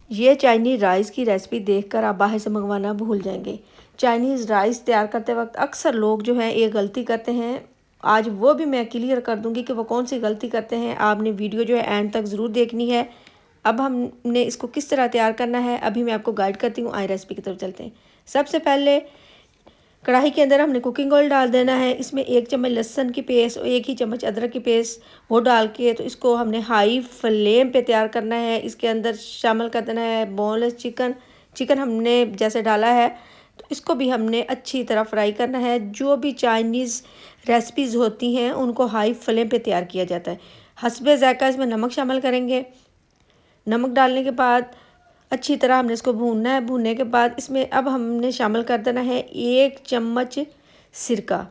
ये Chinese rice की recipe देखकर आप बाहर से मंगवाना भूल जाएंगे। चाइनीज़ राइस तैयार करते वक्त अक्सर लोग जो हैं ये गलती करते हैं। आज वो भी मैं क्लियर कर दूंगी कि वो कौन सी गलती करते हैं। आपने वीडियो जो है एंड तक ज़रूर देखनी है। अब हमने इसको किस तरह तैयार करना है अभी मैं आपको गाइड करती हूँ। आए रेसिपी की तरफ चलते हैं। सबसे पहले कढ़ाई के अंदर हमने कुकिंग ऑयल डाल देना है। इसमें 1 चम्मच लहसुन की पेस्ट और 1 ही चम्मच अदरक की पेस्ट वो डाल के तो इसको हमने हाई फ्लेम पे तैयार करना है। इसके अंदर शामिल कर देना है बोनलेस चिकन हमने जैसे डाला है तो इसको भी हमने अच्छी तरह फ्राई करना है। जो भी चाइनीज़ रेसिपीज़ होती हैं उनको हाई फ्लेम पे तैयार किया जाता है। हस्बे ज़ायक़ा इसमें नमक शामिल करेंगे। नमक डालने के बाद अच्छी तरह हमने इसको भूनना है। भूनने के बाद इसमें अब हमने शामिल कर देना है 1 चम्मच सिरका।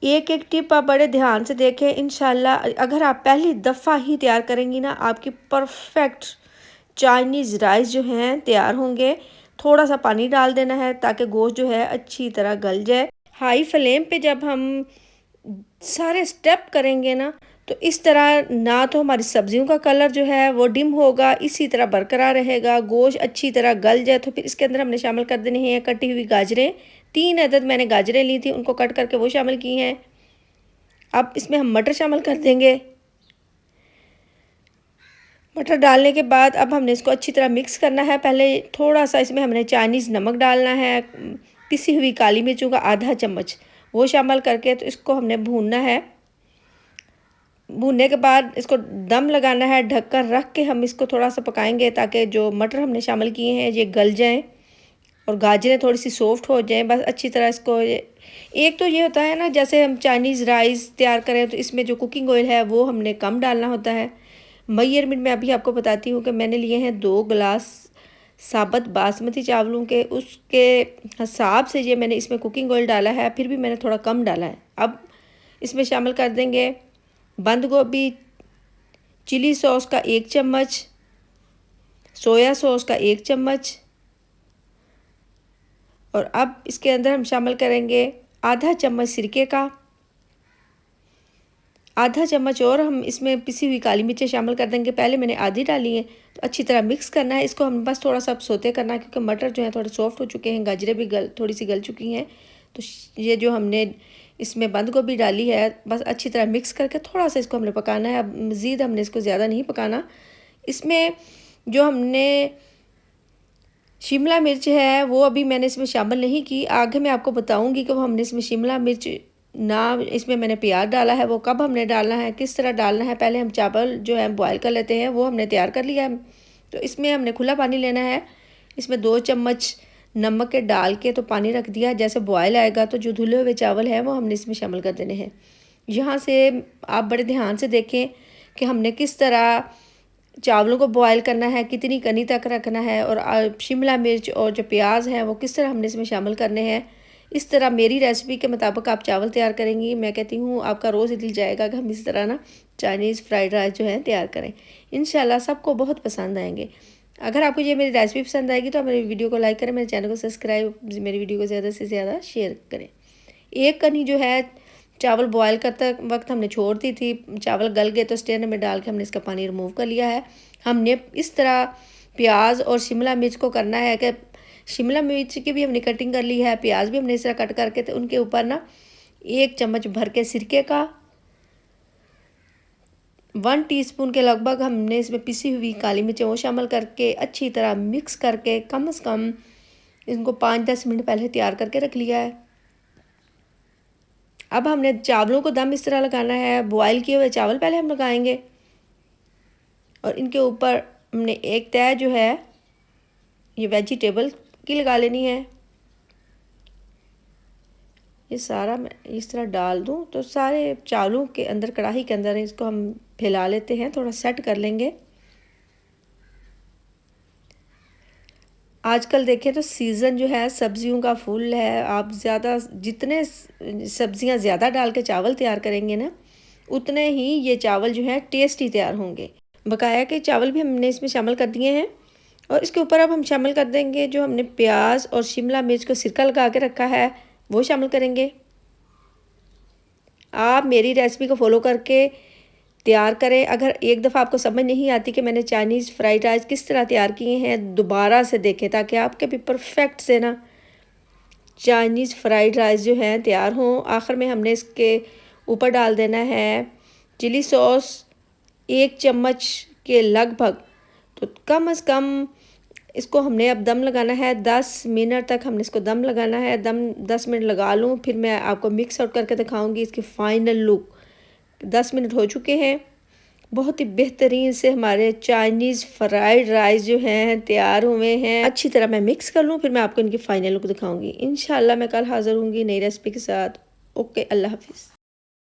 एक एक टिप आप बड़े ध्यान से देखें। इंशाल्लाह अगर आप पहली दफ़ा ही तैयार करेंगी ना आपकी परफेक्ट चाइनीज़ राइस जो हैं तैयार होंगे। थोड़ा सा पानी डाल देना है ताकि गोश्त जो है अच्छी तरह गल जाए। हाई फ्लेम पे जब हम सारे स्टेप करेंगे ना तो इस तरह ना तो हमारी सब्जियों का कलर जो है वो डिम होगा, इसी तरह बरकरार रहेगा। गोश्त अच्छी तरह गल जाए तो फिर इसके अंदर हमने शामिल कर देनी है कटी हुई गाजरें। 3 अदद मैंने गाजरें ली थी, उनको कट करके वो शामिल की हैं। अब इसमें हम मटर शामिल कर देंगे। मटर डालने के बाद अब हमने इसको अच्छी तरह मिक्स करना है। पहले थोड़ा सा इसमें हमने चाइनीज़ नमक डालना है। पिसी हुई काली मिर्चों का आधा चम्मच वो शामिल करके तो इसको हमने भूनना है। भूनने के बाद इसको दम लगाना है। ढककर रख के हम इसको थोड़ा सा पकाएंगे ताकि जो मटर हमने शामिल किए हैं ये गल जाएं और गाजरें थोड़ी सी सॉफ्ट हो जाएं। बस अच्छी तरह इसको एक तो ये होता है ना जैसे हम चाइनीज़ राइस तैयार करें तो इसमें जो कुकिंग ऑयल है वो हमने कम डालना होता है। मेजरमेंट में अभी आपको बताती हूँ कि मैंने लिए हैं 2 गिलास साबुत बासमती चावलों के, उसके हिसाब से ये मैंने इसमें कुकिंग ऑयल डाला है। फिर भी मैंने थोड़ा कम डाला है। अब इसमें शामिल कर देंगे बंद गोभी, चिली सॉस का 1 चम्मच, सोया सॉस का 1 चम्मच और अब इसके अंदर हम शामिल करेंगे आधा चम्मच सिरके का, आधा चम्मच और हम इसमें पिसी हुई काली मिर्चें शामिल कर देंगे। पहले मैंने आधी डाली है तो अच्छी तरह मिक्स करना है। इसको हम बस थोड़ा सा सोते करना है क्योंकि मटर जो है थोड़े सॉफ्ट हो चुके हैं, गाजरें भी थोड़ी सी गल चुकी हैं। तो ये जो हमने इसमें बंद गोभी डाली है बस अच्छी तरह मिक्स करके थोड़ा सा इसको हमने पकाना है। अब मज़ीद हमने इसको ज़्यादा नहीं पकाना। इसमें जो हमने शिमला मिर्च है वो अभी मैंने इसमें शामिल नहीं की। आगे मैं आपको बताऊंगी कि वो हमने इसमें शिमला मिर्च ना इसमें मैंने प्याज डाला है, वो कब हमने डालना है, किस तरह डालना है। पहले हम चावल जो है बॉयल कर लेते हैं, वो हमने तैयार कर लिया है। तो इसमें हमने खुला पानी लेना है। इसमें 2 चम्मच नमक के डाल के तो पानी रख दिया। जैसे बॉयल आएगा तो जो धुले हुए चावल हैं वो हमने इसमें शामिल कर देने हैं। यहाँ से आप बड़े ध्यान से देखें कि हमने किस तरह चावलों को बॉयल करना है, कितनी कनी तक रखना है और शिमला मिर्च और जो प्याज हैं वो किस तरह हमने इसमें शामिल करने हैं। इस तरह मेरी रेसिपी के मुताबिक आप चावल तैयार करेंगी। मैं कहती हूँ आपका रोज़ दिल जाएगा कि हम इस तरह ना चाइनीज़ फ्राइड राइस जो है तैयार करें। इंशाल्लाह सबको बहुत पसंद आएंगे। अगर आपको ये मेरी रेसिपी पसंद आएगी तो आप मेरी वीडियो को लाइक करें, मेरे चैनल को सब्सक्राइब, मेरी वीडियो को ज़्यादा से ज़्यादा शेयर करें। एक कनी जो है चावल बॉयल करते वक्त हमने छोड़ दी थी। चावल गल गए तो स्टेनर में डाल के हमने इसका पानी रिमूव कर लिया है। हमने इस तरह प्याज और शिमला मिर्च को करना है कि शिमला मिर्च की भी हमने कटिंग कर ली है, प्याज भी हमने इस तरह कट करके तो उनके ऊपर ना 1 चम्मच भर के सिरके का 1 टीस्पून के लगभग हमने इसमें पिसी हुई काली मिर्चें वो शामिल करके अच्छी तरह मिक्स करके कम से कम इनको 5-10 मिनट पहले तैयार करके रख लिया है। अब हमने चावलों को दम इस तरह लगाना है। बॉयल किए हुए चावल पहले हम लगाएंगे और इनके ऊपर हमने एक तय जो है ये वेजिटेबल की लगा लेनी है। ये सारा मैं इस तरह डाल दूं तो सारे चावलों के अंदर कढ़ाई के अंदर इसको हम फैला लेते हैं, थोड़ा सेट कर लेंगे। आजकल देखें तो सीज़न जो है सब्जियों का फुल है। आप ज़्यादा जितने सब्जियां ज़्यादा डाल के चावल तैयार करेंगे ना उतने ही ये चावल जो है टेस्टी तैयार होंगे। बकाया के चावल भी हमने इसमें शामिल कर दिए हैं और इसके ऊपर अब हम शामिल कर देंगे जो हमने प्याज और शिमला मिर्च को सिरका लगा के रखा है वो शामिल करेंगे। आप मेरी रेसिपी को फॉलो करके तैयार करें। अगर एक दफ़ा आपको समझ नहीं आती कि मैंने चाइनीज़ फ्राइड राइस किस तरह तैयार किए हैं, दोबारा से देखें ताकि आपके भी परफेक्ट से ना चाइनीज़ फ्राइड राइस जो हैं तैयार हों। आखिर में हमने इसके ऊपर डाल देना है चिली सॉस 1 चम्मच के लगभग। तो कम से कम इसको हमने अब दम लगाना है 10 मिनट तक हमने इसको दम लगाना है। दम 10 मिनट लगा लूँ, फिर मैं आपको मिक्स आउट करके दिखाऊंगी इसकी फ़ाइनल लुक। 10 मिनट हो चुके हैं, बहुत ही बेहतरीन से हमारे चाइनीज़ फ्राइड राइस जो हैं तैयार हुए हैं। अच्छी तरह मैं मिक्स कर लूँ, फिर मैं आपको इनकी फ़ाइनल लुक दिखाऊंगी। इंशाल्लाह मैं कल हाज़िर होंगी नई रेसिपी के साथ। ओके, अल्लाह हाफिज़।